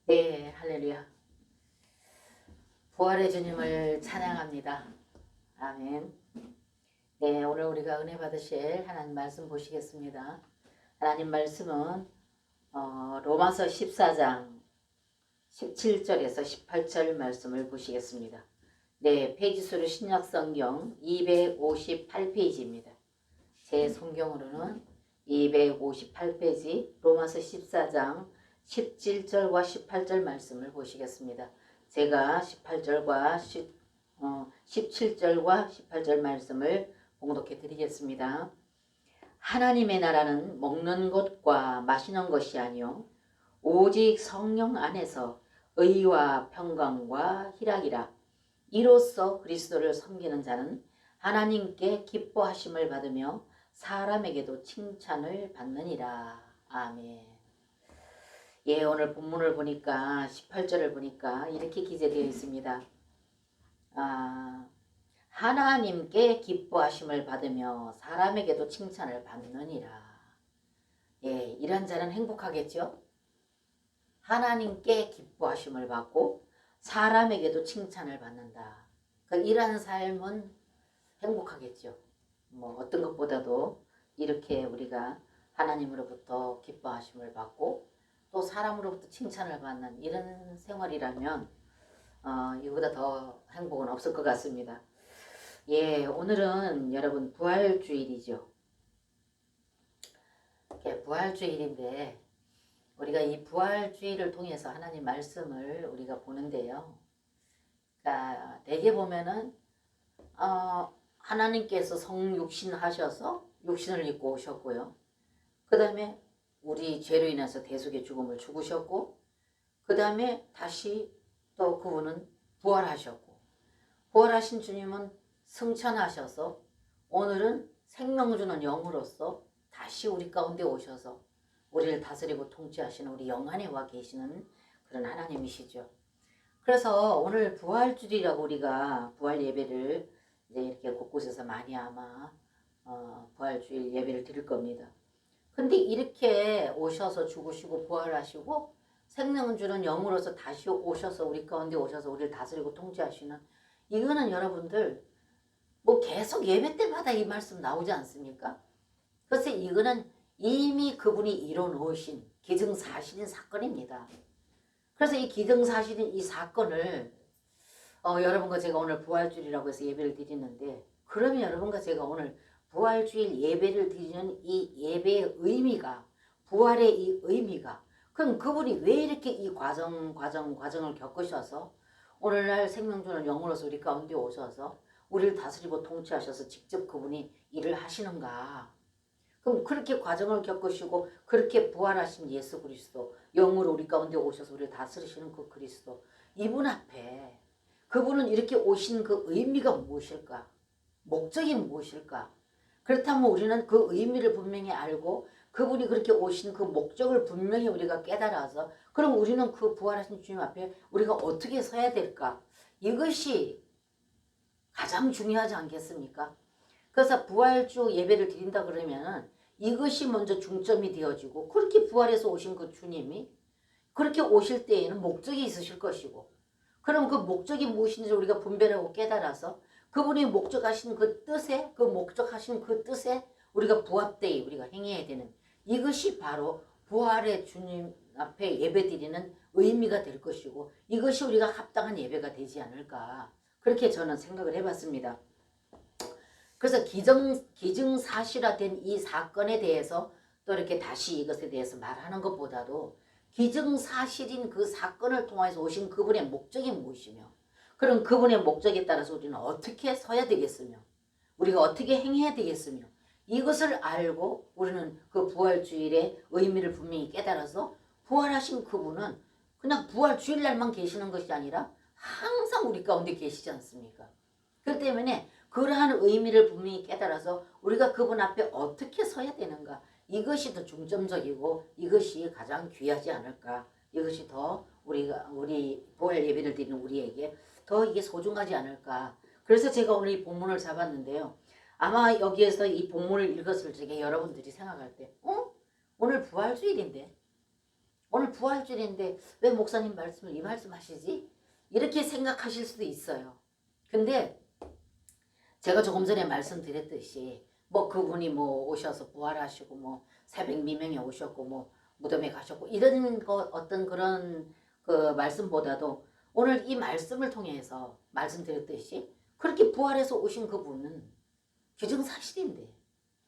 네, 할렐루야. 부활의 주님을 찬양합니다. 아멘. 네, 오늘 우리가 은혜 받으실 하나님 말씀 보시겠습니다. 하나님 말씀은 로마서 14장 17절에서 18절 말씀을 보시겠습니다. 네, 페이지 수로 신약성경 258페이지입니다. 제 성경으로는 258페이지 로마서 14장 17절과 18절 말씀을 보시겠습니다. 제가 18절과 17절과 18절 말씀을 봉독해 드리겠습니다. 하나님의 나라는 먹는 것과 마시는 것이 아니요 오직 성령 안에서 의와 평강과 희락이라. 이로써 그리스도를 섬기는 자는 하나님께 기뻐하심을 받으며 사람에게도 칭찬을 받느니라. 아멘. 예, 오늘 본문을 보니까 18절을 보니까 이렇게 기재되어 있습니다. 하나님께 기뻐하심을 받으며 사람에게도 칭찬을 받느니라. 예, 이런 자는 행복하겠죠? 하나님께 기뻐하심을 받고 사람에게도 칭찬을 받는다. 그러니까 이런 삶은 행복하겠죠. 뭐 어떤 것보다도 이렇게 우리가 하나님으로부터 기뻐하심을 받고 또 사람으로부터 칭찬을 받는 이런 생활이라면 이보다 더 행복은 없을 것 같습니다. 예, 오늘은 여러분 부활주일이죠. 부활주일인데 우리가 이 부활주일을 통해서 하나님 말씀을 우리가 보는데요. 그러니까 대개 보면은 하나님께서 성육신 하셔서 육신을 입고 오셨고요. 그 다음에 우리 죄로 인해서 대속의 죽음을 죽으셨고, 그 다음에 다시 또 그분은 부활하셨고, 부활하신 주님은 승천하셔서 오늘은 생명 주는 영으로서 다시 우리 가운데 오셔서 우리를 다스리고 통치하시는 우리 영안에 와 계시는 그런 하나님이시죠. 그래서 오늘 부활주일이라고 우리가 부활 예배를 이제 이렇게 곳곳에서 많이 아마 부활주일 예배를 드릴 겁니다. 근데 이렇게 오셔서 죽으시고 부활하시고 생명을 주는 영으로서 다시 오셔서 우리 가운데 오셔서 우리를 다스리고 통치하시는, 이거는 여러분들 뭐 계속 예배 때마다 이 말씀 나오지 않습니까? 그래서 이거는 이미 그분이 이뤄놓으신 기정사실인 사건입니다. 그래서 이 기정사실인 이 사건을 여러분과 제가 오늘 부활주일이라고 해서 예배를 드리는데, 그러면 여러분과 제가 오늘 부활주일 예배를 드리는 이 예배의 의미가, 부활의 이 의미가, 그럼 그분이 왜 이렇게 이 과정을 겪으셔서 오늘날 생명 주는 영으로서 우리 가운데 오셔서 우리를 다스리고 통치하셔서 직접 그분이 일을 하시는가? 그럼 그렇게 과정을 겪으시고 그렇게 부활하신 예수 그리스도, 영으로 우리 가운데 오셔서 우리를 다스리시는 그 그리스도, 이분 앞에 그분은 이렇게 오신 그 의미가 무엇일까? 목적이 무엇일까? 그렇다면 우리는 그 의미를 분명히 알고 그분이 그렇게 오신 그 목적을 분명히 우리가 깨달아서, 그럼 우리는 그 부활하신 주님 앞에 우리가 어떻게 서야 될까? 이것이 가장 중요하지 않겠습니까? 그래서 부활주 예배를 드린다 그러면은 이것이 먼저 중점이 되어지고, 그렇게 부활해서 오신 그 주님이 그렇게 오실 때에는 목적이 있으실 것이고, 그럼 그 목적이 무엇인지 우리가 분별하고 깨달아서 그분이 목적하신 그 뜻에, 그 목적하신 그 뜻에 우리가 부합되이 우리가 행해야 되는, 이것이 바로 부활의 주님 앞에 예배드리는 의미가 될 것이고, 이것이 우리가 합당한 예배가 되지 않을까, 그렇게 저는 생각을 해봤습니다. 그래서 기증사실화된 이 사건에 대해서 또 이렇게 다시 이것에 대해서 말하는 것보다도 기증사실인 그 사건을 통해서 오신 그분의 목적이 무엇이며, 그럼 그분의 목적에 따라서 우리는 어떻게 서야 되겠으며 우리가 어떻게 행해야 되겠으며, 이것을 알고 우리는 그 부활주일의 의미를 분명히 깨달아서 부활하신 그분은 그냥 부활주일날만 계시는 것이 아니라 항상 우리 가운데 계시지 않습니까? 그렇기 때문에 그러한 의미를 분명히 깨달아서 우리가 그분 앞에 어떻게 서야 되는가, 이것이 더 중점적이고 이것이 가장 귀하지 않을까, 이것이 더 우리 부활 예배를 드리는 우리에게 더 이게 소중하지 않을까. 그래서 제가 오늘 이 본문을 잡았는데요. 아마 여기에서 이 본문을 읽었을 적에 여러분들이 생각할 때 오늘 부활주일인데, 오늘 부활절인데 왜 목사님 말씀을 이 말씀 하시지? 이렇게 생각하실 수도 있어요. 근데 제가 조금 전에 말씀드렸듯이 뭐 그분이 뭐 오셔서 부활하시고 뭐 새벽 미명에 오셨고 뭐 무덤에 가셨고 이런 거 어떤 그런 그 말씀보다도 오늘 이 말씀을 통해서 말씀드렸듯이 그렇게 부활해서 오신 그분은 기정사실인데,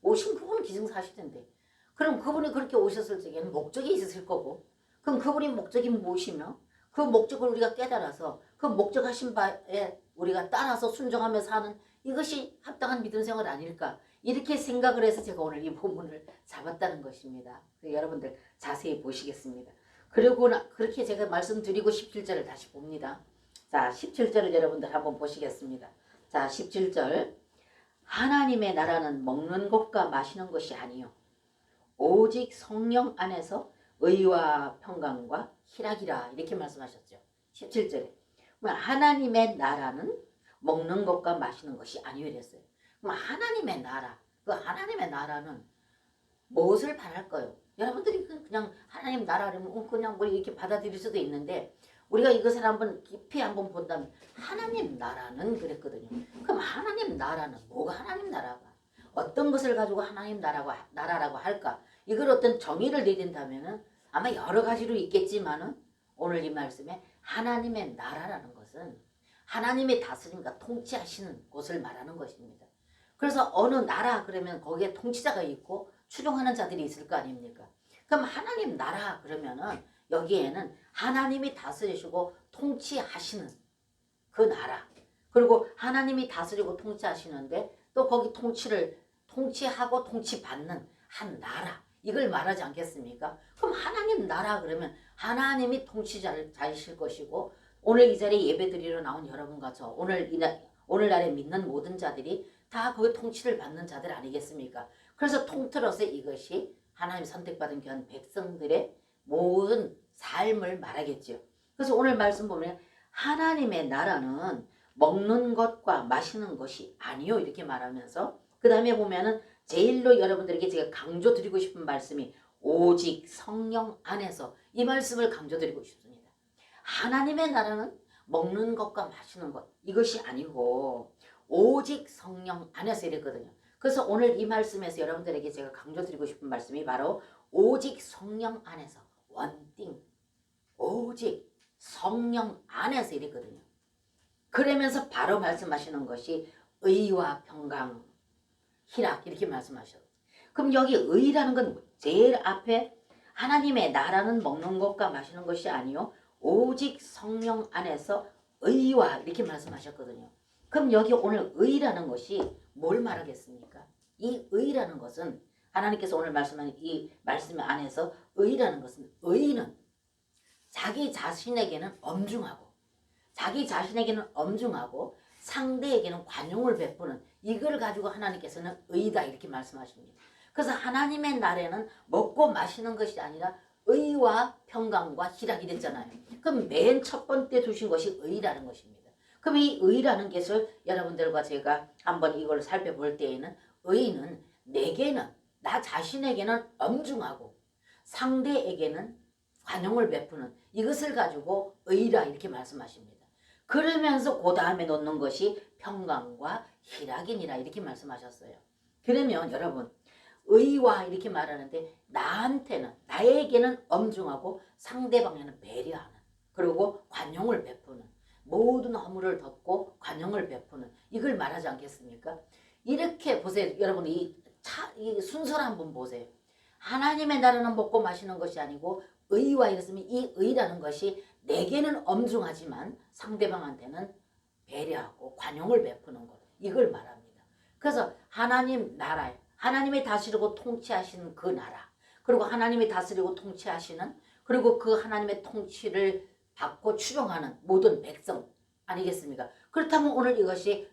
오신 그분은 기정사실인데, 그럼 그분이 그렇게 오셨을 적에는 목적이 있었을 거고, 그럼 그분이 목적이 무엇이며 그 목적을 우리가 깨달아서 그 목적하신 바에 우리가 따라서 순종하며 사는 이것이 합당한 믿음 생활 아닐까, 이렇게 생각을 해서 제가 오늘 이 본문을 잡았다는 것입니다. 여러분들 자세히 보시겠습니다. 그리고 그렇게 제가 말씀드리고 17절을 다시 봅니다. 자, 17절을 여러분들 한번 보시겠습니다. 자, 17절. 하나님의 나라는 먹는 것과 마시는 것이 아니요 오직 성령 안에서 의와 평강과 희락이라, 이렇게 말씀하셨죠. 17절에. 하나님의 나라는 먹는 것과 마시는 것이 아니요 이랬어요. 그럼 하나님의 나라, 그 하나님의 나라는 무엇을 바랄까요? 여러분들이 그냥 하나님 나라라면 그냥 뭐 이렇게 받아들일 수도 있는데, 우리가 이것을 한번 깊이 한번 본다면 하나님 나라는 그랬거든요. 그럼 하나님 나라는 뭐가 하나님 나라가? 어떤 것을 가지고 하나님 나라라고 할까? 이걸 어떤 정의를 내린다면은 아마 여러 가지로 있겠지만은 오늘 이 말씀에 하나님의 나라라는 것은 하나님의 다스림과 통치하시는 곳을 말하는 것입니다. 그래서 어느 나라 그러면 거기에 통치자가 있고 추종하는 자들이 있을 거 아닙니까? 그럼 하나님 나라 그러면은 여기에는 하나님이 다스리시고 통치하시는 그 나라, 그리고 하나님이 다스리고 통치하시는데 또 거기 통치하고 통치받는 한 나라, 이걸 말하지 않겠습니까? 그럼 하나님 나라 그러면 하나님이 통치자이실 것이고, 오늘 이 자리에 예배드리러 나온 여러분과 저 오늘날에 믿는 모든 자들이 다 그 통치를 받는 자들 아니겠습니까? 그래서 통틀어서 이것이 하나님 선택받은 귀한 백성들의 모든 삶을 말하겠죠. 그래서 오늘 말씀 보면 하나님의 나라는 먹는 것과 마시는 것이 아니요 이렇게 말하면서, 그 다음에 보면은 제일로 여러분들에게 제가 강조드리고 싶은 말씀이 오직 성령 안에서, 이 말씀을 강조드리고 싶습니다. 하나님의 나라는 먹는 것과 마시는 것 이것이 아니고 오직 성령 안에서 이랬거든요. 그래서 오늘 이 말씀에서 여러분들에게 제가 강조드리고 싶은 말씀이 바로 오직 성령 안에서, 원띵, 오직 성령 안에서 이랬거든요. 그러면서 바로 말씀하시는 것이 의와 평강, 희락, 이렇게 말씀하셨어요. 그럼 여기 의라는 건 제일 앞에 하나님의 나라는 먹는 것과 마시는 것이 아니요 오직 성령 안에서 의와, 이렇게 말씀하셨거든요. 그럼 여기 오늘 의라는 것이 뭘 말하겠습니까? 이 의라는 것은 하나님께서 오늘 말씀하는 이 말씀 안에서 의라는 것은, 의는 자기 자신에게는 엄중하고 상대에게는 관용을 베푸는, 이걸 가지고 하나님께서는 의다 이렇게 말씀하십니다. 그래서 하나님의 나라는 먹고 마시는 것이 아니라 의와 평강과 희락이 됐잖아요. 그럼 맨 첫 번째 두신 것이 의라는 것입니다. 그럼 이 의라는 것을 여러분들과 제가 한번 이걸 살펴볼 때에는 의는 내게는, 나 자신에게는 엄중하고 상대에게는 관용을 베푸는, 이것을 가지고 의라 이렇게 말씀하십니다. 그러면서 그 다음에 놓는 것이 평강과 희락이니라 이렇게 말씀하셨어요. 그러면 여러분 의와 이렇게 말하는데 나에게는 엄중하고 상대방에는 배려하는, 그리고 관용을 베푸는, 모든 허물을 덮고 관용을 베푸는, 이걸 말하지 않겠습니까? 이렇게 보세요. 여러분 이 순서를 한번 보세요. 하나님의 나라는 먹고 마시는 것이 아니고 의와 이랬으면 이 의라는 것이 내게는 엄중하지만 상대방한테는 배려하고 관용을 베푸는 것, 이걸 말합니다. 그래서 하나님 나라에 하나님이 다스리고 통치하시는 그 나라, 그리고 하나님이 다스리고 통치하시는, 그리고 그 하나님의 통치를 받고 추종하는 모든 백성 아니겠습니까? 그렇다면 오늘 이것이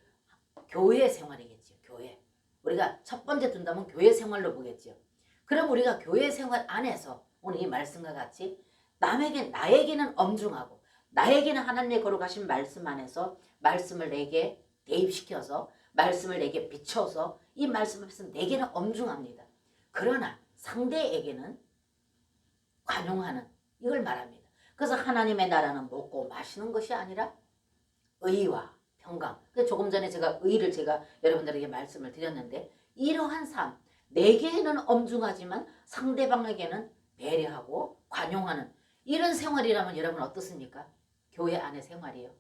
교회 생활이겠죠. 교회. 우리가 첫 번째 둔다면 교회 생활로 보겠죠. 그럼 우리가 교회 생활 안에서 오늘 이 말씀과 같이 나에게는 엄중하고 나에게는 하나님의 거룩하신 말씀 안에서 말씀을 내게 대입시켜서 말씀을 내게 비춰서 이 말씀 앞에서 내게는 엄중합니다. 그러나 상대에게는 관용하는, 이걸 말합니다. 그래서 하나님의 나라는 먹고 마시는 것이 아니라 의와 평강. 조금 전에 제가 의를 제가 여러분들에게 말씀을 드렸는데 이러한 삶, 내게는 엄중하지만 상대방에게는 배려하고 관용하는 이런 생활이라면 여러분 어떻습니까? 교회 안의 생활이요.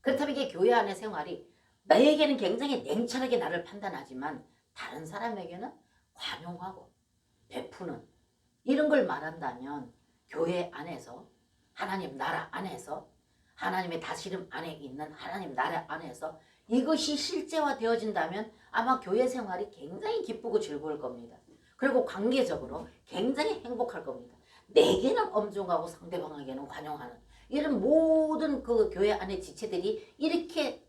그렇다면 이게 교회 안의 생활이 나에게는 굉장히 냉철하게 나를 판단하지만 다른 사람에게는 관용하고 베푸는 이런 걸 말한다면 교회 안에서 하나님 나라 안에서 하나님의 다스림 안에 있는 하나님 나라 안에서 이것이 실제화되어진다면 아마 교회 생활이 굉장히 기쁘고 즐거울 겁니다. 그리고 관계적으로 굉장히 행복할 겁니다. 내게는 엄중하고 상대방에게는 관용하는 이런 모든 그 교회 안의 지체들이 이렇게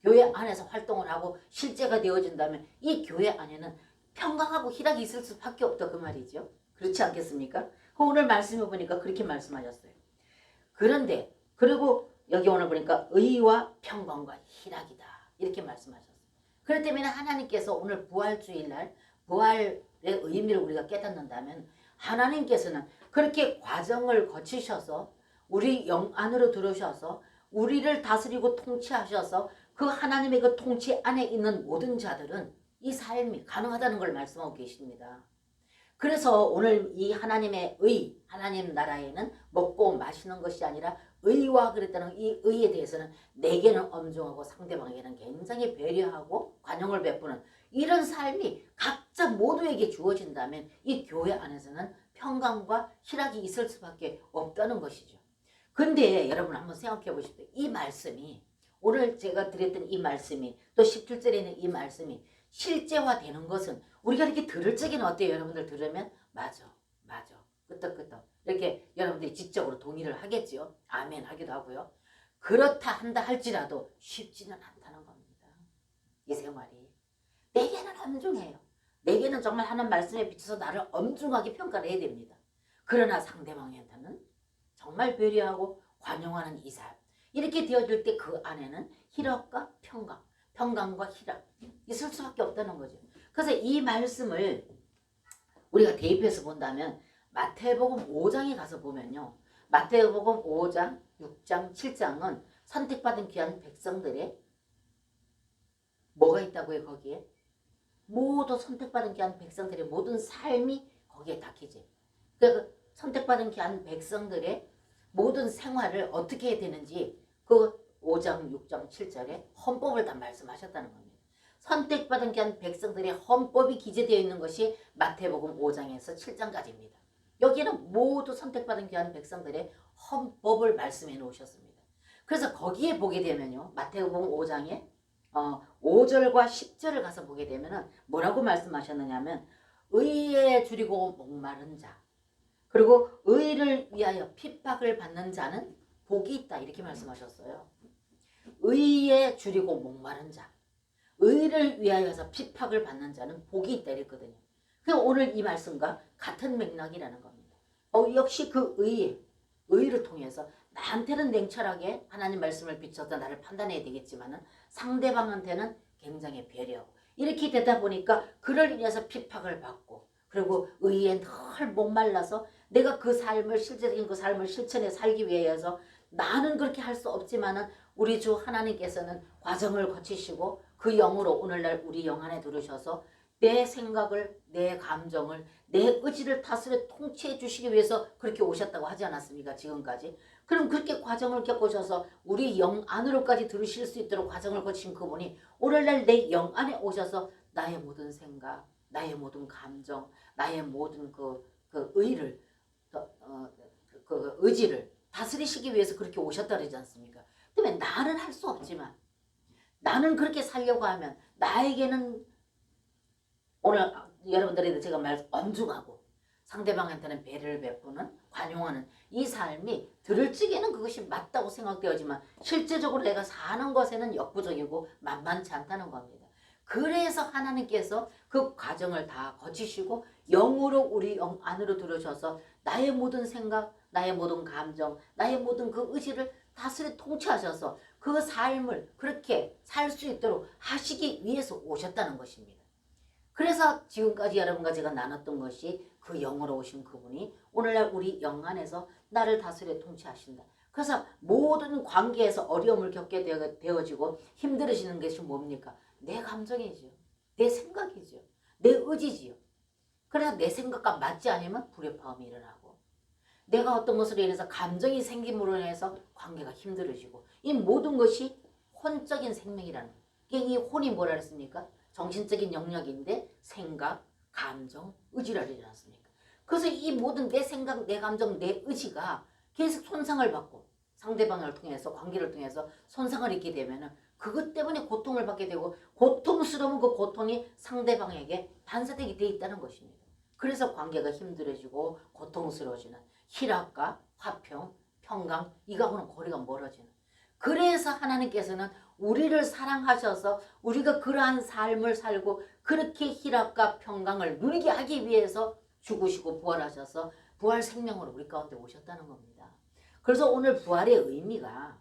교회 안에서 활동을 하고 실제가 되어진다면 이 교회 안에는 평강하고 희락이 있을 수밖에 없다 그 말이죠. 그렇지 않겠습니까? 오늘 말씀해 보니까 그렇게 말씀하셨어요. 그런데 그리고 여기 오늘 보니까 의와 평강과 희락이다 이렇게 말씀하셨어요. 그렇기 때문에 하나님께서 오늘 부활주일날 부활의 의미를 우리가 깨닫는다면 하나님께서는 그렇게 과정을 거치셔서 우리 영 안으로 들어오셔서 우리를 다스리고 통치하셔서 그 하나님의 그 통치 안에 있는 모든 자들은 이 삶이 가능하다는 걸 말씀하고 계십니다. 그래서 오늘 이 하나님의 의, 하나님 나라에는 먹고 마시는 것이 아니라 의와 그랬다는 이 의에 대해서는 내게는 엄중하고 상대방에게는 굉장히 배려하고 관용을 베푸는 이런 삶이 각자 모두에게 주어진다면 이 교회 안에서는 평강과 희락이 있을 수밖에 없다는 것이죠. 근데 여러분 한번 생각해 보십시오. 이 말씀이 오늘 제가 드렸던 이 말씀이 또 17절에 있는 이 말씀이 실제화되는 것은 우리가 이렇게 들을 적에는 어때요? 여러분들 들으면 맞아 끄떡끄떡 이렇게 여러분들이 지적으로 동의를 하겠지요. 아멘 하기도 하고요. 그렇다 한다 할지라도 쉽지는 않다는 겁니다. 이 생활이 내게는 엄중해요. 내게는 정말 하나님 말씀에 비춰서 나를 엄중하게 평가를 해야 됩니다. 그러나 상대방한테는 정말 배려하고 관용하는 이 삶 이렇게 되어질 때 그 안에는 희락과 평강, 평강과 희락 있을 수밖에 없다는 거죠. 그래서 이 말씀을 우리가 대입해서 본다면 마태복음 5장에 가서 보면요. 마태복음 5장, 6장, 7장은 선택받은 귀한 백성들의 뭐가 있다고요 거기에? 모두 선택받은 귀한 백성들의 모든 삶이 거기에 닦이죠. 그러니까 그 선택받은 귀한 백성들의 모든 생활을 어떻게 해야 되는지 그 5장, 6장, 7절에 헌법을 다 말씀하셨다는 겁니다. 선택받은 귀한 백성들의 헌법이 기재되어 있는 것이 마태복음 5장에서 7장까지입니다. 여기는 모두 선택받은 귀한 백성들의 헌법을 말씀해 놓으셨습니다. 그래서 거기에 보게 되면요. 마태복음 5장에 5절과 10절을 가서 보게 되면 뭐라고 말씀하셨느냐면 의에 줄이고 목마른 자 그리고 의를 위하여 핍박을 받는 자는 복이 있다 이렇게 말씀하셨어요. 의에 줄이고 목마른 자 의를 위하여서 핍박을 받는 자는 복이 있다 이랬거든요. 그럼 오늘 이 말씀과 같은 맥락이라는 겁니다. 역시 그 의를 통해서 나한테는 냉철하게 하나님 말씀을 비춰서 나를 판단해야 되겠지만 상대방한테는 굉장히 배려하고 이렇게 되다 보니까 그를 인해서 핍박을 받고 그리고 의에 늘 목말라서 내가 그 삶을 실제적인 그 삶을 실천해 살기 위해서 나는 그렇게 할 수 없지만은 우리 주 하나님께서는 과정을 거치시고 그 영으로 오늘날 우리 영 안에 들으셔서 내 생각을 내 감정을 내 의지를 다스려 통치해 주시기 위해서 그렇게 오셨다고 하지 않았습니까? 지금까지. 그럼 그렇게 과정을 겪으셔서 우리 영 안으로까지 들으실 수 있도록 과정을 거친 그분이 오늘날 내 영 안에 오셔서 나의 모든 생각 나의 모든 감정 나의 모든 그 의를 그 의지를 다스리시기 위해서 그렇게 오셨다 그러지 않습니까? 때문에 나는 할 수 없지만 나는 그렇게 살려고 하면 나에게는 오늘 여러분들에게 제가 엄중하고 상대방한테는 배려를 베푸는 관용하는 이 삶이 들을 적에는 그것이 맞다고 생각되어지만 실제적으로 내가 사는 것에는 역부족이고 만만치 않다는 겁니다. 그래서 하나님께서 그 과정을 다 거치시고 영으로 우리 영 안으로 들어오셔서 나의 모든 생각 나의 모든 감정 나의 모든 그 의지를 다스려 통치하셔서 그 삶을 그렇게 살 수 있도록 하시기 위해서 오셨다는 것입니다. 그래서 지금까지 여러분과 제가 나눴던 것이 그 영으로 오신 그분이 오늘날 우리 영 안에서 나를 다스려 통치하신다. 그래서 모든 관계에서 어려움을 겪게 되어지고 힘들어지는 것이 뭡니까? 내 감정이죠. 내 생각이죠. 내 의지지요. 그래서 내 생각과 맞지 않으면 불협화음이 일어나고 내가 어떤 것으로 인해서 감정이 생김으로 인해서 관계가 힘들어지고 이 모든 것이 혼적인 생명이라는 거예요. 이 혼이 뭐라 그랬습니까? 정신적인 영역인데 생각, 감정, 의지라 그러지 않습니까? 그래서 이 모든 내 생각, 내 감정, 내 의지가 계속 손상을 받고 상대방을 통해서 관계를 통해서 손상을 입게 되면 그것 때문에 고통을 받게 되고 고통스러운 그 고통이 상대방에게 반사되게 돼 있다는 것입니다. 그래서 관계가 힘들어지고 고통스러워지는 희락과 화평, 평강 이거하고는 거리가 멀어지는 그래서 하나님께서는 우리를 사랑하셔서 우리가 그러한 삶을 살고 그렇게 희락과 평강을 누리게 하기 위해서 죽으시고 부활하셔서 부활 생명으로 우리 가운데 오셨다는 겁니다. 그래서 오늘 부활의 의미가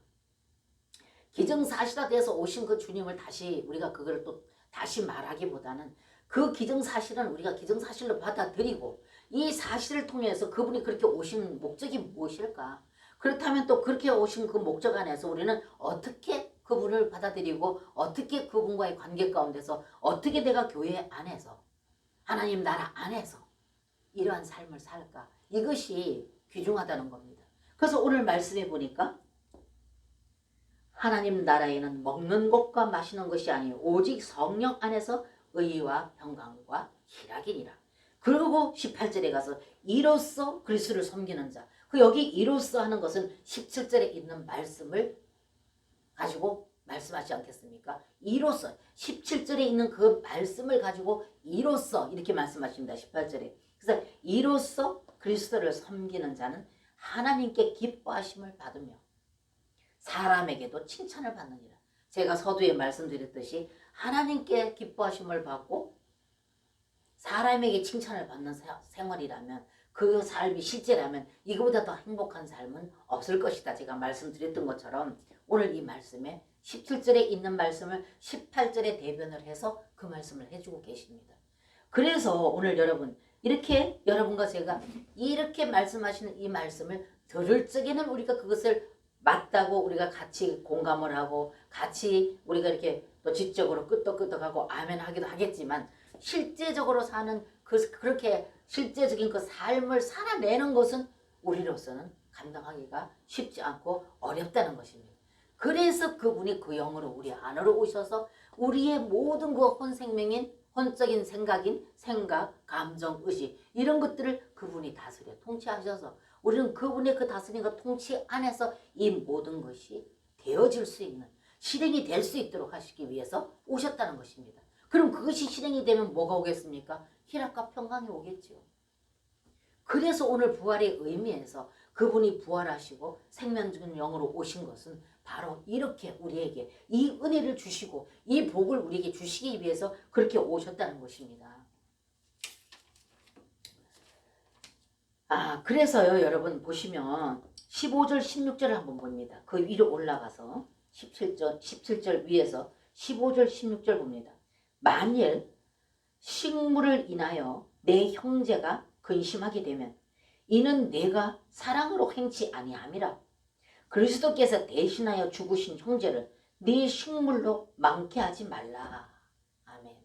기정사실화돼서 오신 그 주님을 다시 우리가 그걸 또 다시 말하기보다는 그 기정사실은 우리가 기정사실로 받아들이고 이 사실을 통해서 그분이 그렇게 오신 목적이 무엇일까? 그렇다면 또 그렇게 오신 그 목적 안에서 우리는 어떻게 그분을 받아들이고 어떻게 그분과의 관계 가운데서 어떻게 내가 교회 안에서 하나님 나라 안에서 이러한 삶을 살까? 이것이 귀중하다는 겁니다. 그래서 오늘 말씀해 보니까 하나님 나라에는 먹는 것과 마시는 것이 아니요 오직 성령 안에서 의와 평강과 희락이니라. 그리고 18절에 가서 이로써 그리스도를 섬기는 자. 그 여기 이로써 하는 것은 17절에 있는 말씀을 가지고 말씀하지 않겠습니까? 이로써 17절에 있는 그 말씀을 가지고 이로써 이렇게 말씀하십니다. 18절에. 그래서 이로써 그리스도를 섬기는 자는 하나님께 기뻐하심을 받으며 사람에게도 칭찬을 받느니라. 제가 서두에 말씀드렸듯이 하나님께 기뻐하심을 받고 사람에게 칭찬을 받는 생활이라면 그 삶이 실제라면 이거보다 더 행복한 삶은 없을 것이다. 제가 말씀드렸던 것처럼 오늘 이 말씀에 17절에 있는 말씀을 18절에 대변을 해서 그 말씀을 해주고 계십니다. 그래서 오늘 여러분 이렇게 여러분과 제가 이렇게 말씀하시는 이 말씀을 들을 적에는 우리가 그것을 맞다고 우리가 같이 공감을 하고 같이 우리가 이렇게 또 지적으로 끄떡끄떡하고 아멘 하기도 하겠지만 실제적으로 사는 그렇게 실제적인 그 삶을 살아내는 것은 우리로서는 감당하기가 쉽지 않고 어렵다는 것입니다. 그래서 그분이 그 영으로 우리 안으로 오셔서 우리의 모든 그 혼생명인 혼적인 생각인 생각, 감정, 의지 이런 것들을 그분이 다스려 통치하셔서 우리는 그분의 그 다스림과 통치 안에서 이 모든 것이 되어질 수 있는 실행이 될 수 있도록 하시기 위해서 오셨다는 것입니다. 그럼 그것이 실행이 되면 뭐가 오겠습니까? 희락과 평강이 오겠죠. 그래서 오늘 부활의 의미에서 그분이 부활하시고 생명적인 영으로 오신 것은 바로 이렇게 우리에게 이 은혜를 주시고 이 복을 우리에게 주시기 위해서 그렇게 오셨다는 것입니다. 그래서요 여러분 보시면 15절 16절을 한번 봅니다. 그 위로 올라가서 17절 위에서 15절 16절 봅니다. 만일 식물을 인하여 내 형제가 근심하게 되면 이는 내가 사랑으로 행치 아니함이라. 그리스도께서 대신하여 죽으신 형제를 네 식물로 많게 하지 말라. 아멘.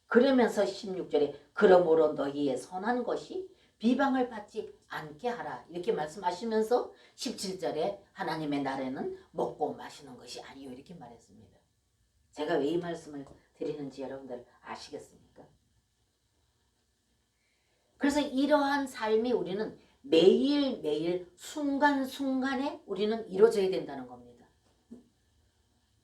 그러면서 16절에 그러므로 너희의 선한 것이 비방을 받지 않게 하라. 이렇게 말씀하시면서 17절에 하나님의 나라에는 먹고 마시는 것이 아니요 이렇게 말했습니다. 제가 왜 이 말씀을 드리는지 여러분들 아시겠습니까? 그래서 이러한 삶이 우리는 매일매일 순간순간에 우리는 이루어져야 된다는 겁니다.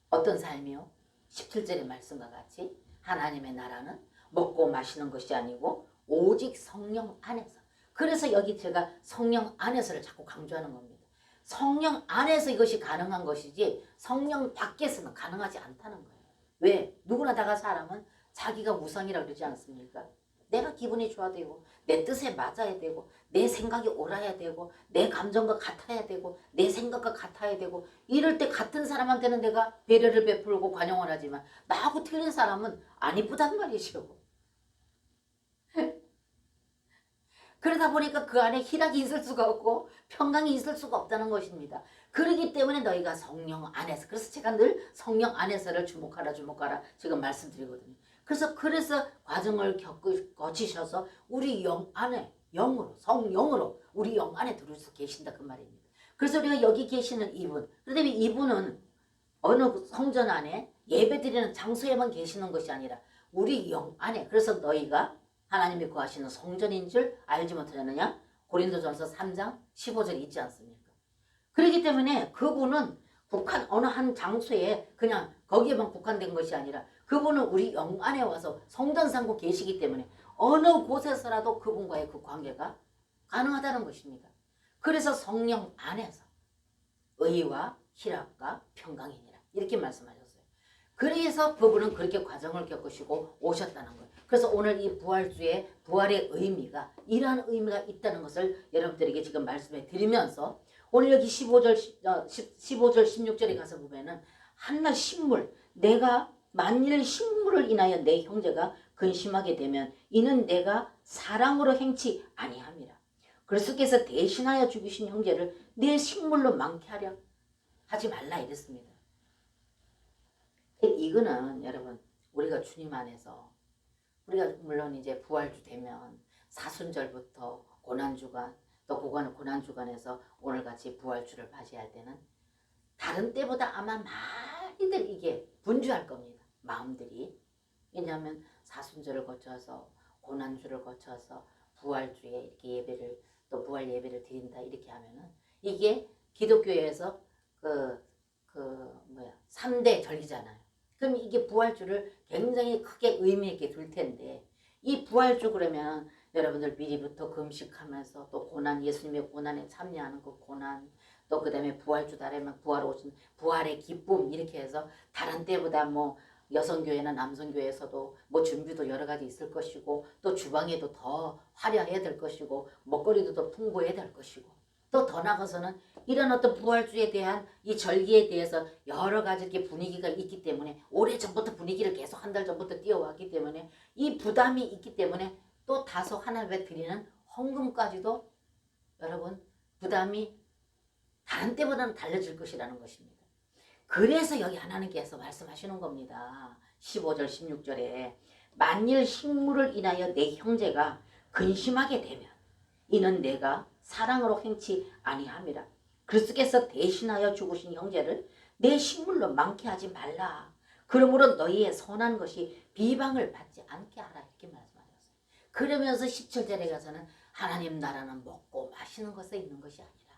어떤 삶이요? 17절의 말씀과 같이 하나님의 나라는 먹고 마시는 것이 아니고 오직 성령 안에서. 그래서 여기 제가 성령 안에서를 자꾸 강조하는 겁니다. 성령 안에서 이것이 가능한 것이지 성령 밖에서는 가능하지 않다는 거예요. 왜? 누구나 다가 사람은 자기가 우상이라고 그러지 않습니까? 내가 기분이 좋아야 되고 내 뜻에 맞아야 되고 내 생각이 옳아야 되고 내 감정과 같아야 되고 내 생각과 같아야 되고 이럴 때 같은 사람한테는 내가 배려를 베풀고 관용을 하지만 나하고 틀린 사람은 안 이쁘단 말이죠. 그러다 보니까 그 안에 희락이 있을 수가 없고 평강이 있을 수가 없다는 것입니다. 그렇기 때문에 너희가 성령 안에서, 그래서 제가 늘 성령 안에서를 주목하라 지금 말씀드리거든요. 그래서 과정을 거치셔서 우리 영 안에, 영으로, 성령으로 우리 영 안에 들어서 계신다 그 말입니다. 그래서 우리가 여기 계시는 이분, 그런데 이분은 어느 성전 안에 예배드리는 장소에만 계시는 것이 아니라 우리 영 안에, 그래서 너희가 하나님이 거하시는 성전인 줄 알지 못하느냐? 고린도전서 3장 15절에 있지 않습니까? 그렇기 때문에 그분은 어느 한 장소에 그냥 거기에만 국한된 것이 아니라 그분은 우리 영 안에 와서 성전 삼고 계시기 때문에 어느 곳에서라도 그분과의 그 관계가 가능하다는 것입니다. 그래서 성령 안에서 의와 희락과 평강이니라 이렇게 말씀하셨어요. 그래서 그분은 그렇게 과정을 겪으시고 오셨다는 거예요. 그래서 오늘 이 부활주의 부활의 의미가 이러한 의미가 있다는 것을 여러분들에게 지금 말씀해 드리면서 오늘 여기 15절 16절에 가서 보면은 한낱 식물, 내가 만일 식물을 인하여 내 형제가 근심하게 되면 이는 내가 사랑으로 행치 아니함이라. 그리스도께서 대신하여 죽이신 형제를 내 식물로 많게 하려 하지 말라 이랬습니다. 이거는 여러분 우리가 주님 안에서 우리가 물론 이제 부활주 되면 사순절부터 고난주간 또 고난주간에서 오늘같이 부활주를 맞이할 때는 다른 때보다 아마 많이들 이게 분주할 겁니다. 마음들이. 왜냐하면 사순절을 거쳐서 고난주를 거쳐서 부활주에 이렇게 예배를 또 부활 예배를 드린다 이렇게 하면은 이게 기독교에서 3대 절기잖아요. 그럼 이게 부활주를 굉장히 크게 의미 있게 둘 텐데 이 부활주 그러면 여러분들 미리부터 금식하면서 또 고난, 예수님의 고난에 참여하는 그 고난, 또 그 다음에 부활주 달에만 부활 오신 부활의 기쁨 이렇게 해서 다른 때보다 뭐 여성교회나 남성교회에서도 뭐 준비도 여러 가지 있을 것이고 또 주방에도 더 화려해야 될 것이고 먹거리도 더 풍부해야 될 것이고 또 더 나가서는 이런 어떤 부활주에 대한 이 절기에 대해서 여러 가지 이렇게 분위기가 있기 때문에 오래전부터 분위기를 계속 한 달 전부터 띄워왔기 때문에 이 부담이 있기 때문에 또 다소 하나님께 드리는 헌금까지도 여러분 부담이 다른 때보다는 달라질 것이라는 것입니다. 그래서 여기 하나님께서 말씀하시는 겁니다. 15절 16절에 만일 식물을 인하여 내 형제가 근심하게 되면 이는 내가 사랑으로 행치 아니함이라. 그리스도께서 대신하여 죽으신 형제를 내 식물로 많게 하지 말라. 그러므로 너희의 선한 것이 비방을 받지 않게 하라 이렇게 말씀하셨어요. 그러면서 17절에 가서는 하나님 나라는 먹고 마시는 것에 있는 것이 아니라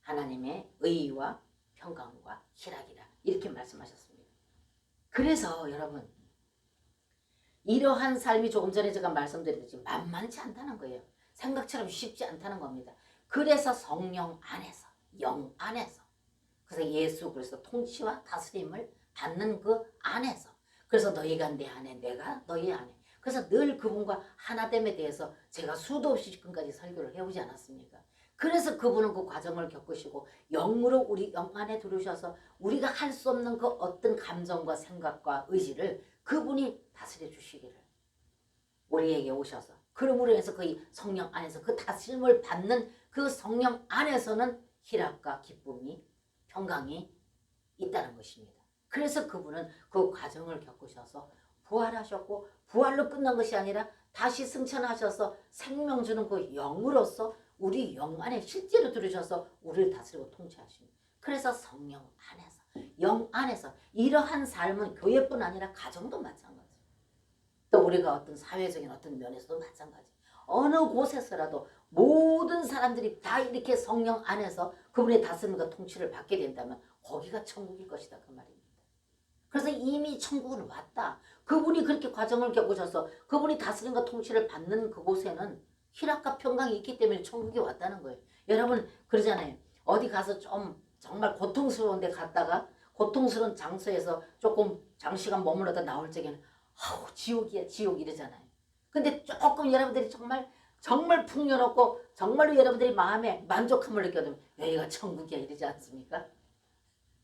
하나님의 의와 평강과 희락이라 이렇게 말씀하셨습니다. 그래서 여러분 이러한 삶이 조금 전에 제가 말씀드렸듯이 만만치 않다는 거예요. 생각처럼 쉽지 않다는 겁니다. 그래서 성령 안에서 영 안에서 그래서 예수 그리스도 통치와 다스림을 받는 그 안에서 그래서 너희가 내 안에 내가 너희 안에 그래서 늘 그분과 하나됨에 대해서 제가 수도 없이 지금까지 설교를 해오지 않았습니까? 그래서 그분은 그 과정을 겪으시고 영으로 우리 영 안에 들어오셔서 우리가 할 수 없는 그 어떤 감정과 생각과 의지를 그분이 다스려 주시기를 우리에게 오셔서 그러므로 해서 그 성령 안에서 그 다스림을 받는 그 성령 안에서는 희락과 기쁨이 평강이 있다는 것입니다. 그래서 그분은 그 과정을 겪으셔서 부활하셨고 부활로 끝난 것이 아니라 다시 승천하셔서 생명 주는 그 영으로서 우리 영 안에 실제로 들으셔서 우리를 다스리고 통치하십니다. 그래서 성령 안에서 영 안에서 이러한 삶은 교회뿐 아니라 가정도 마찬가지. 또 우리가 어떤 사회적인 어떤 면에서도 마찬가지. 어느 곳에서라도 모든 사람들이 다 이렇게 성령 안에서 그분의 다스림과 통치를 받게 된다면 거기가 천국일 것이다 그 말입니다. 그래서 이미 천국은 왔다. 그분이 그렇게 과정을 겪으셔서 그분이 다스림과 통치를 받는 그곳에는 희락과 평강이 있기 때문에 천국이 왔다는 거예요. 여러분 그러잖아요. 어디 가서 좀 정말 고통스러운 데 갔다가 고통스러운 장소에서 조금 장시간 머물러다 나올 적에는 아우 지옥이야 지옥 이러잖아요. 근데 조금 여러분들이 정말 풍요롭고 정말로 여러분들이 마음에 만족함을 느껴도 여기가 천국이야 이러지 않습니까?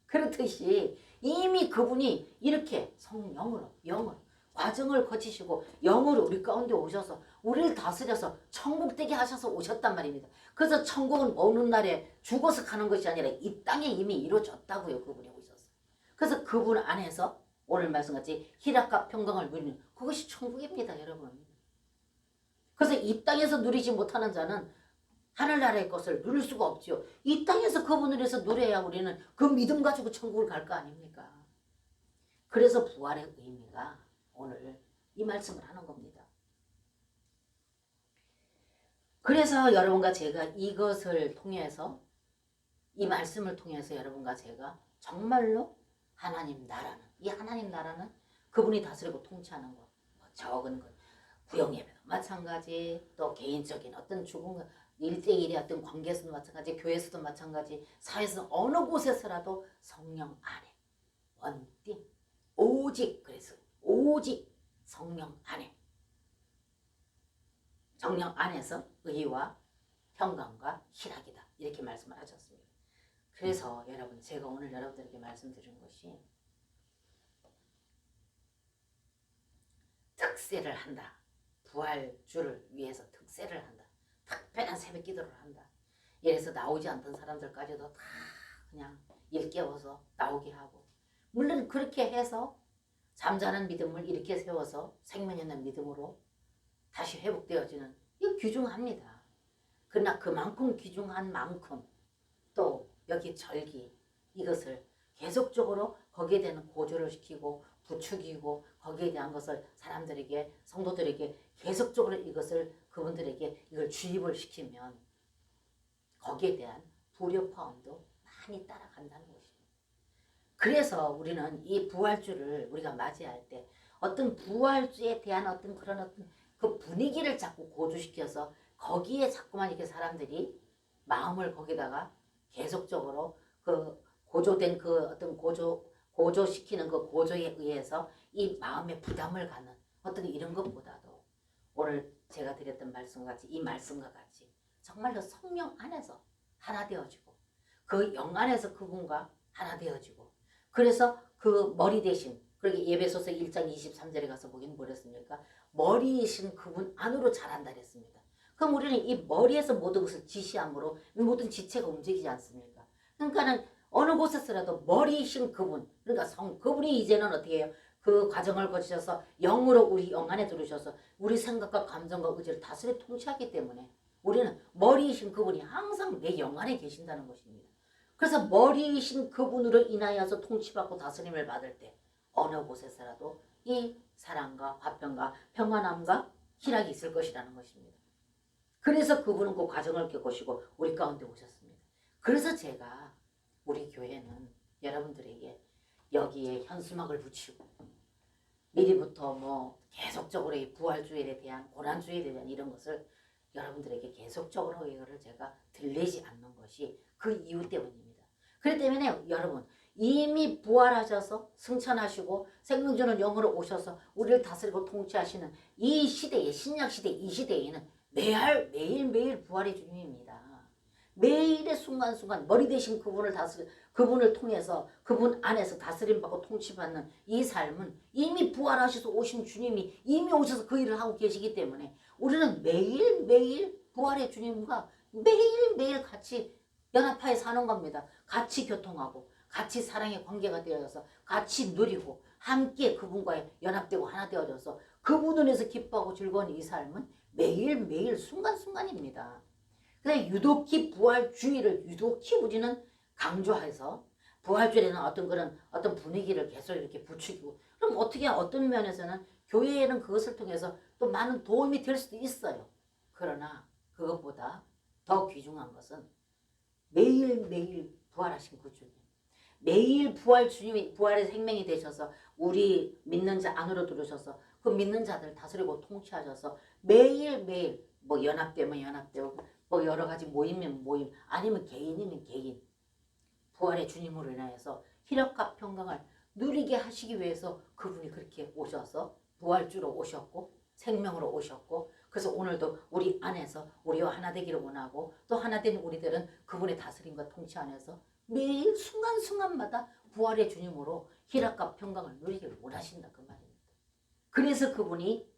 그렇듯이 이미 그분이 이렇게 성령으로 영으로 과정을 거치시고 영으로 우리 가운데 오셔서 우리를 다스려서 천국 되게 하셔서 오셨단 말입니다. 그래서 천국은 어느 날에 죽어서 가는 것이 아니라 이 땅에 이미 이루어졌다고요. 그분이 오셔서. 그래서 그분 안에서 오늘 말씀같이 희락과 평강을 누리는 그것이 천국입니다. 여러분. 그래서 이 땅에서 누리지 못하는 자는 하늘나라의 것을 누릴 수가 없죠. 이 땅에서 그분을 해서 누려야 우리는 그 믿음 가지고 천국을 갈 거 아닙니까? 그래서 부활의 의미가 오늘 이 말씀을 하는 겁니다. 그래서 여러분과 제가 이것을 통해서 이 말씀을 통해서 여러분과 제가 정말로 하나님 나라는 이 하나님 나라는 그분이 다스리고 통치하는 것 적은 것 구역예배도 마찬가지 또 개인적인 어떤 죽음 1대1의 어떤 관계에서도 마찬가지 교회에서도 마찬가지 사회에서 어느 곳에서라도 성령 안에 원띵 오직 그래서 오직 성령 안에 성령 안에서 의와 평강과 희락이다 이렇게 말씀을 하셨습니다. 그래서 여러분 제가 오늘 여러분들에게 말씀드린 것이 특세를 한다. 부활주를 위해서 특세를 한다. 특별한 새벽 기도를 한다. 예에서 나오지 않던 사람들까지도 다 그냥 일깨워서 나오게 하고 물론 그렇게 해서 잠자는 믿음을 이렇게 세워서 생명 있는 믿음으로 다시 회복되어지는 이거 귀중합니다. 그러나 그만큼 귀중한 만큼 또 여기 절기 이것을 계속적으로 거기에 대한 고조를 시키고 부추기고 거기에 대한 것을 사람들에게 성도들에게 계속적으로 이것을 그분들에게 이걸 주입을 시키면 거기에 대한 불협화음도 많이 따라간다는 것입니다. 그래서 우리는 이 부활주를 우리가 맞이할 때 어떤 부활주에 대한 어떤 그런 어떤 그 분위기를 자꾸 고조시켜서 거기에 자꾸만 이렇게 사람들이 마음을 거기다가 계속적으로 그 고조된 그 어떤 고조시키는 그 고조에 의해서 이 마음의 부담을 갖는 어떤 이런 것보다도 오늘 제가 드렸던 말씀과 같이 이 말씀과 같이 정말로 성령 안에서 하나 되어지고 그 영 안에서 그분과 하나 되어지고 그래서 그 머리 대신 그렇게 예배소서 1장 23절에 가서 보기는 뭐랬습니까? 머리이신 그분 안으로 자란다 그랬습니다. 그럼 우리는 이 머리에서 모든 것을 지시함으로 모든 지체가 움직이지 않습니까? 그러니까는 어느 곳에서라도 머리이신 그분 그러니까 그분이 이제는 어떻게 해요? 그 과정을 거치셔서 영으로 우리 영 안에 들으셔서 우리 생각과 감정과 의지를 다스려 통치하기 때문에 우리는 머리이신 그분이 항상 내 영 안에 계신다는 것입니다. 그래서 머리이신 그분으로 인하여서 통치받고 다스림을 받을 때 어느 곳에서라도 이 사랑과 화평과 평안함과 희락이 있을 것이라는 것입니다. 그래서 그분은 그 과정을 겪으시고 우리 가운데 오셨습니다. 그래서 제가 우리 교회는 여러분들에게 여기에 현수막을 붙이고 미리부터 뭐 계속적으로 이 부활주일에 대한 고난주일에 대한 이런 것을 여러분들에게 계속적으로 이거를 제가 들리지 않는 것이 그 이유 때문입니다. 그렇기 때문에 여러분 이미 부활하셔서 승천하시고 생명주는 영으로 오셔서 우리를 다스리고 통치하시는 이 시대에 신약시대 이 시대에는 매일매일 부활의 주님입니다. 매일의 순간순간 머리 대신 그분을 통해서 그분 안에서 다스림받고 통치받는 이 삶은 이미 부활하셔서 오신 주님이 이미 오셔서 그 일을 하고 계시기 때문에 우리는 매일매일 부활의 주님과 매일매일 같이 연합하여 사는 겁니다. 같이 교통하고 같이 사랑의 관계가 되어서 같이 누리고 함께 그분과 연합되고 하나 되어져서 그분을 위해서 기뻐하고 즐거운 이 삶은 매일매일 순간순간입니다. 그래서 유독히 부활주의를 유독히 우리는 강조해서 부활주의에는 어떤 그런 어떤 분위기를 계속 이렇게 부추기고 그럼 어떻게 어떤 면에서는 교회에는 그것을 통해서 또 많은 도움이 될 수도 있어요. 그러나 그것보다 더 귀중한 것은 매일매일 부활하신 그 주님 매일 부활 주님이 부활의 생명이 되셔서 우리 믿는 자 안으로 들어오셔서 그 믿는 자들 다스리고 통치하셔서 매일매일 뭐 연합되면 연합되고 뭐 여러 가지 모임이면 모임 아니면 개인이면 개인 부활의 주님으로 인하여서 희락과 평강을 누리게 하시기 위해서 그분이 그렇게 오셔서 부활주로 오셨고 생명으로 오셨고 그래서 오늘도 우리 안에서 우리와 하나 되기를 원하고 또 하나 된 우리들은 그분의 다스림과 통치 안에서 매일 순간순간마다 부활의 주님으로 희락과 평강을 누리기를 원하신다 그 말입니다. 그래서 그분이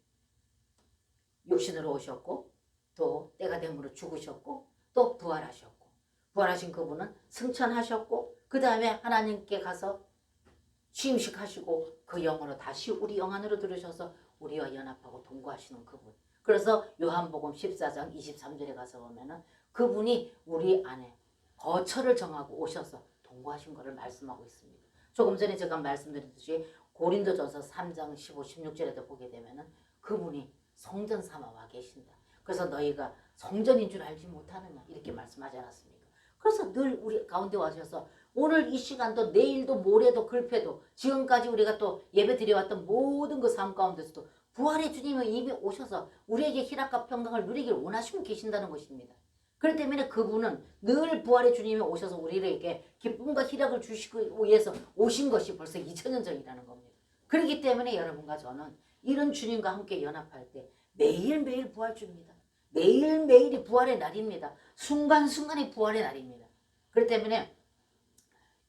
육신으로 오셨고 또 때가 됨으로 죽으셨고 또 부활하셨고 부활하신 그분은 승천하셨고 그 다음에 하나님께 가서 취임식하시고 그 영으로 다시 우리 영 안으로 들으셔서 우리와 연합하고 동거하시는 그분. 그래서 요한복음 14장 23절에 가서 보면은 그분이 우리 안에 거처를 정하고 오셔서 동거하신 것을 말씀하고 있습니다. 조금 전에 제가 말씀드렸듯이 고린도전서 3장 15, 16절에도 보게 되면은 그분이 성전 삼아 와 계신다. 그래서 너희가 성전인 줄 알지 못하느냐 이렇게 말씀하지 않았습니까? 그래서 늘 우리 가운데 와셔서 오늘 이 시간도 내일도 모레도 글패도 지금까지 우리가 또 예배 드려왔던 모든 그 삶 가운데서도 부활의 주님이 이미 오셔서 우리에게 희락과 평강을 누리길 원하시고 계신다는 것입니다. 그렇기 때문에 그분은 늘 부활의 주님이 오셔서 우리에게 기쁨과 희락을 주시기 위해서 오신 것이 벌써 2000년 전이라는 겁니다. 그렇기 때문에 여러분과 저는 이런 주님과 함께 연합할 때 매일매일 부활주입니다. 매일매일이 부활의 날입니다. 순간순간이 부활의 날입니다. 그렇기 때문에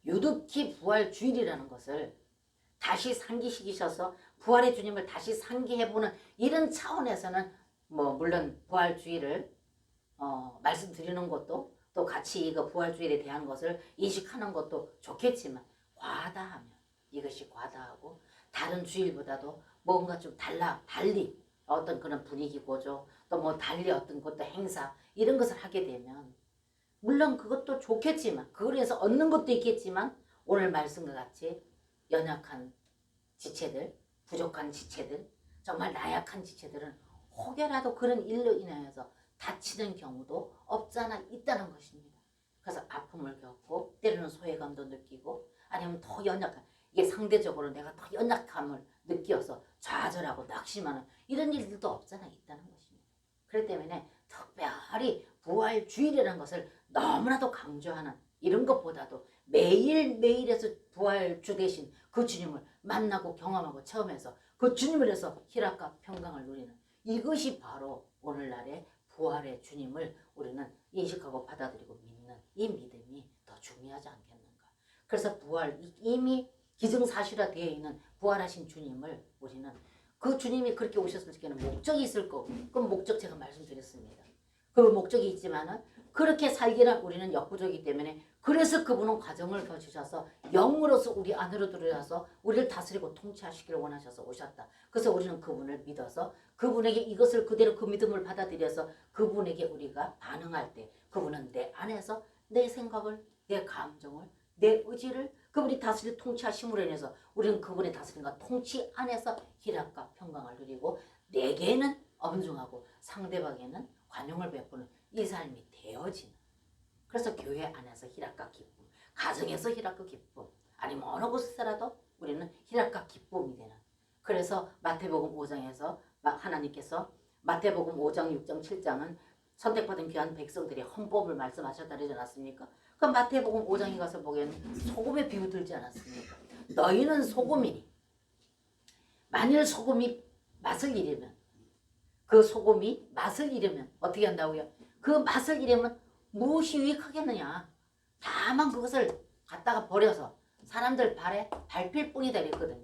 유득히 부활주일이라는 것을 다시 상기시키셔서 부활의 주님을 다시 상기해보는 이런 차원에서는 물론 부활주일을 말씀드리는 것도 또 같이 이거 부활주일에 대한 것을 인식하는 것도 좋겠지만 과다하면 이것이 과다하고 다른 주일보다도 뭔가 좀 달리 어떤 그런 분위기고죠. 또 뭐 달리 어떤 것도 행사 이런 것을 하게 되면 물론 그것도 좋겠지만 그걸 위해서 얻는 것도 있겠지만 오늘 말씀과 같이 연약한 지체들, 부족한 지체들, 정말 나약한 지체들은 혹여라도 그런 일로 인하여서 다치는 경우도 없잖아 있다는 것입니다. 그래서 아픔을 겪고 때로는 소외감도 느끼고 아니면 더 연약한 이게 상대적으로 내가 더 연약함을 느껴서 좌절하고 낙심하는 이런 일들도 없잖아 있다는 것입니다. 그렇기 때문에 특별히 부활주일이라는 것을 너무나도 강조하는 이런 것보다도 매일매일에서 부활주 되신 그 주님을 만나고 경험하고 체험해서 그 주님을 해서 희락과 평강을 누리는 이것이 바로 오늘날의 부활의 주님을 우리는 인식하고 받아들이고 믿는 이 믿음이 더 중요하지 않겠는가. 그래서 부활 이미 기정사실화 되어 있는 부활하신 주님을 우리는 그 주님이 그렇게 오셨을 때는 목적이 있을 거고 그 목적 제가 말씀드렸습니다. 그 목적이 있지만은 그렇게 살기는 우리는 역부족이기 때문에 그래서 그분은 과정을 거치셔서 영으로서 우리 안으로 들어와서 우리를 다스리고 통치하시기를 원하셔서 오셨다. 그래서 우리는 그분을 믿어서 그분에게 이것을 그대로 그 믿음을 받아들여서 그분에게 우리가 반응할 때 그분은 내 안에서 내 생각을 내 감정을 내 의지를 그분이 다스리 통치하심으로 인해서 우리는 그분의 다스림과 통치 안에서 희락과 평강을 누리고 내게는 엄중하고 상대방에는 관용을 베푸는 이 삶이 되어지는 그래서 교회 안에서 희락과 기쁨 가정에서 희락과 기쁨 아니면 어느 곳에서라도 우리는 희락과 기쁨이 되는 그래서 마태복음 5장에서 하나님께서 마태복음 5장 6장 7장은 선택받은 귀한 백성들이 헌법을 말씀하셨다 그러지 않았습니까? 그 마태복음 5장에 가서 보기에는 소금의 비유 들지 않았습니까? 너희는 소금이니 만일 소금이 맛을 잃으면 그 소금이 맛을 잃으면 어떻게 한다고요? 그 맛을 잃으면 무엇이 유익하겠느냐? 다만 그것을 갖다가 버려서 사람들 발에 밟힐 뿐이다 그랬거든요.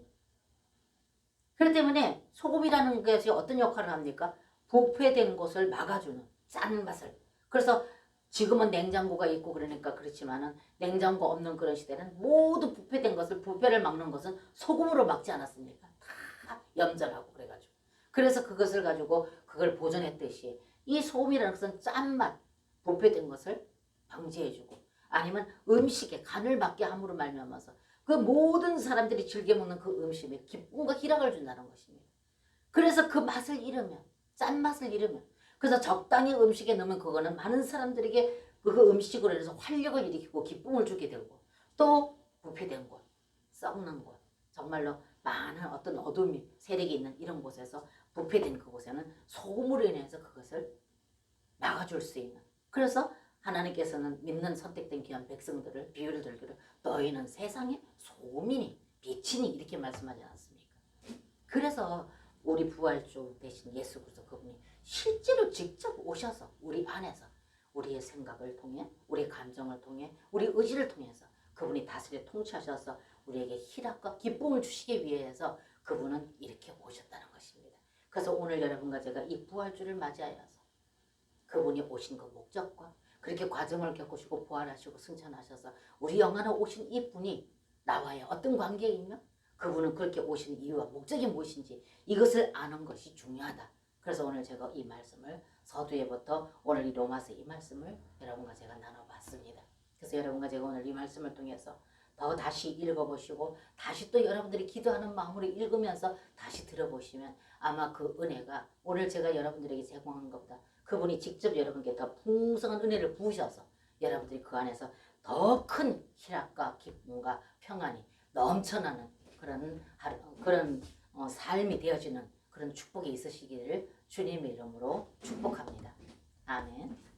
그렇기 때문에 소금이라는 것이 어떤 역할을 합니까? 부패된 것을 막아주는 짠 맛을. 그래서 지금은 냉장고가 있고 그러니까 그렇지만은 냉장고 없는 그런 시대는 모두 부패된 것을 부패를 막는 것은 소금으로 막지 않았습니까? 다 염전하고 그래가지고. 그래서 그것을 가지고 그걸 보존했듯이 이 소금이라는 것은 짠맛 부패된 것을 방지해주고 아니면 음식에 간을 맞게 함으로 말미암아서 그 모든 사람들이 즐겨 먹는 그 음식에 기쁨과 희락을 준다는 것입니다. 그래서 그 맛을 잃으면 짠맛을 잃으면 그래서 적당히 음식에 넣으면 그거는 많은 사람들에게 그 음식으로 인해서 활력을 일으키고 기쁨을 주게 되고 또 부패된 곳, 썩는 곳 정말로 많은 어떤 어둠이 세력이 있는 이런 곳에서 부패된 그곳에는 소금으로 인해서 그것을 막아줄 수 있는 그래서 하나님께서는 믿는 선택된 귀한 백성들을 비유를 들기를 너희는 세상의 소금이니 빛이니 이렇게 말씀하지 않았습니까? 그래서 우리 부활주 대신 예수 그리스도 그분이 실제로 직접 오셔서 우리 안에서 우리의 생각을 통해 우리의 감정을 통해 우리 의지를 통해서 그분이 다스려 통치하셔서 우리에게 희락과 기쁨을 주시기 위해서 그분은 이렇게 오셨다는 것입니다. 그래서 오늘 여러분과 제가 이 부활주를 맞이하여서 그분이 오신 그 목적과 그렇게 과정을 겪으시고 부활하시고 승천하셔서 우리 영안에 오신 이 분이 나와의 어떤 관계이며 그분은 그렇게 오신 이유와 목적이 무엇인지 이것을 아는 것이 중요하다. 그래서 오늘 제가 이 말씀을 서두에부터 오늘 이 로마서 이 말씀을 여러분과 제가 나눠봤습니다. 그래서 여러분과 제가 오늘 이 말씀을 통해서 더 다시 읽어보시고 다시 또 여러분들이 기도하는 마음으로 읽으면서 다시 들어보시면 아마 그 은혜가 오늘 제가 여러분들에게 제공한 것보다 그분이 직접 여러분께 더 풍성한 은혜를 부으셔서 여러분들이 그 안에서 더 큰 희락과 기쁨과 평안이 넘쳐나는 그런 삶이 되어지는 그런 축복이 있으시기를 주님의 이름으로 축복합니다. 아멘.